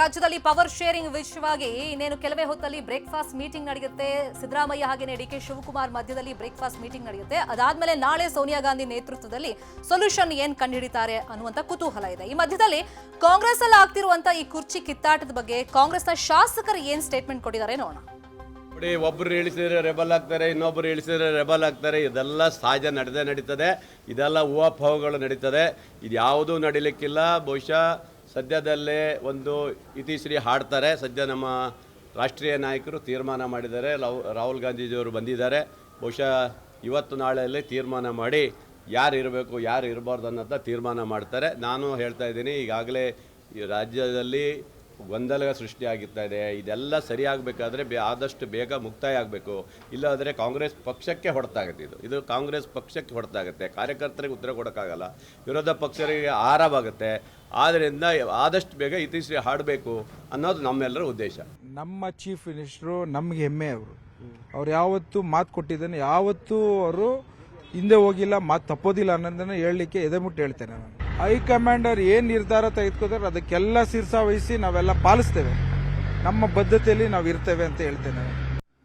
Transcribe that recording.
ರಾಜ್ಯದಲ್ಲಿ power sharing ವಿಷಯವಾಗಿ ಇನ್ನೇನು ಕೆಲವೇ ಹೊತ್ತಲ್ಲಿ ಬ್ರೇಕ್ಫಾಸ್ಟ್ ಮೀಟಿಂಗ್ ನಡೆಯುತ್ತೆ. ಸಿದ್ದರಾಮಯ್ಯ ಹಾಗೆಯೇ ಡಿಕೆ ಶಿವಕುಮಾರ್ ಮಧ್ಯದಲ್ಲಿ ಬ್ರೇಕ್ಫಾಸ್ಟ್ ಮೀಟಿಂಗ್ ನಡೆಯುತ್ತೆ. ಅದಾದ್ಮೇಲೆ ನಾಳೆ ಸೋನಿಯಾ ಗಾಂಧಿ ನೇತೃತ್ವದಲ್ಲಿ ಸೊಲ್ಯೂಷನ್ ಏನ್ ಕಂಡುಹಿಡಿತಾರೆ ಅನ್ನುವಂತ ಕುತೂಹಲ ಇದೆ. ಈ ಮಧ್ಯದಲ್ಲಿ ಕಾಂಗ್ರೆಸ್ ಅಲ್ಲಿ ಆಗ್ತಿರುವಂತ ಈ ಕುರ್ಚಿ ಕಿತ್ತಾಟದ ಬಗ್ಗೆ ಕಾಂಗ್ರೆಸ್ನ ಶಾಸಕರು ಏನ್ ಸ್ಟೇಟ್ಮೆಂಟ್ ಕೊಟ್ಟಿದ್ದಾರೆ ನೋಡೋಣ. ನೋಡಿ, ಒಬ್ಬರು ಇಳಿಸಿದ್ರೆ ರೆಬಲ್ ಆಗ್ತಾರೆ, ಇನ್ನೊಬ್ಬರು ಇಳಿಸಿದ್ರೆ ರೆಬಲ್ ಆಗ್ತಾರೆ. ಇದೆಲ್ಲ ಸಹಜ ನಡೀತದೆ. ಇದೆಲ್ಲ ಊಹಾಪೋಹಗಳು ನಡೀತದೆ. ಇದು ಯಾವುದೂ ನಡೀಲಿಕ್ಕಿಲ್ಲ. ಬಹುಶಃ ಸದ್ಯದಲ್ಲೇ ಒಂದು ಇತಿಶ್ರೀ ಹಾಡ್ತಾರೆ. ಸದ್ಯ ನಮ್ಮ ರಾಷ್ಟ್ರೀಯ ನಾಯಕರು ತೀರ್ಮಾನ ಮಾಡಿದ್ದಾರೆ. ರಾಹುಲ್ ಗಾಂಧೀಜಿಯವರು ಬಂದಿದ್ದಾರೆ. ಬಹುಶಃ ಇವತ್ತು ನಾಳೆಯಲ್ಲಿ ತೀರ್ಮಾನ ಮಾಡಿ ಯಾರು ಇರಬೇಕು ಯಾರು ಇರಬಾರ್ದು ಅನ್ನೋದನ್ನ ತೀರ್ಮಾನ ಮಾಡ್ತಾರೆ. ನಾನು ಹೇಳ್ತಾ ಇದ್ದೀನಿ, ಈಗಾಗಲೇ ಈ ರಾಜ್ಯದಲ್ಲಿ ಗೊಂದಲ ಸೃಷ್ಟಿಯಾಗುತ್ತಾ ಇದೆ. ಇದೆಲ್ಲ ಸರಿಯಾಗಬೇಕಾದ್ರೆ ಆದಷ್ಟು ಬೇಗ ಮುಕ್ತಾಯ ಆಗಬೇಕು. ಇಲ್ಲಾಂದರೆ ಕಾಂಗ್ರೆಸ್ ಪಕ್ಷಕ್ಕೆ ಹೊಡೆತಾಗುತ್ತೆ. ಇದು ಕಾಂಗ್ರೆಸ್ ಪಕ್ಷಕ್ಕೆ ಹೊಡೆತಾಗುತ್ತೆ. ಕಾರ್ಯಕರ್ತರಿಗೆ ಉತ್ತರ ಕೊಡೋಕ್ಕಾಗಲ್ಲ, ವಿರೋಧ ಪಕ್ಷರಿಗೆ ಆರಾಮಾಗುತ್ತೆ. ಆದ್ದರಿಂದ ಆದಷ್ಟು ಬೇಗ ಇತಿಶ್ರೀ ಹಾಡಬೇಕು ಅನ್ನೋದು ನಮ್ಮೆಲ್ಲರ ಉದ್ದೇಶ. ನಮ್ಮ ಚೀಫ್ ಮಿನಿಸ್ಟರು ನಮಗೆ ಹೆಮ್ಮೆ. ಅವ್ರು ಯಾವತ್ತೂ ಮಾತು ಕೊಟ್ಟಿದ್ದಾನೆ, ಯಾವತ್ತೂ ಅವರು ಹಿಂದೆ ಹೋಗಿಲ್ಲ, ಮಾತು ತಪ್ಪೋದಿಲ್ಲ ಅನ್ನೋದನ್ನ ಹೇಳಲಿಕ್ಕೆ ಎದೆಮುಟ್ಟು ಹೇಳ್ತೇನೆ ನಾನು. ಹೈಕಮಾಂಡರ್ ಏನು ನಿರ್ಧಾರ ತೆಗೆದುಕೋತಾರೆ ಅದಕ್ಕೆಲ್ಲ ಶಿರಸಾವಹಿಸಿ ನಾವೆಲ್ಲ ಪಾಲಿಸ್ತೇವೆ. ನಮ್ಮ ಬದ್ಧತೆಯಲ್ಲಿ ನಾವು ಇರ್ತೇವೆ ಅಂತ ಹೇಳ್ತೇನೆ.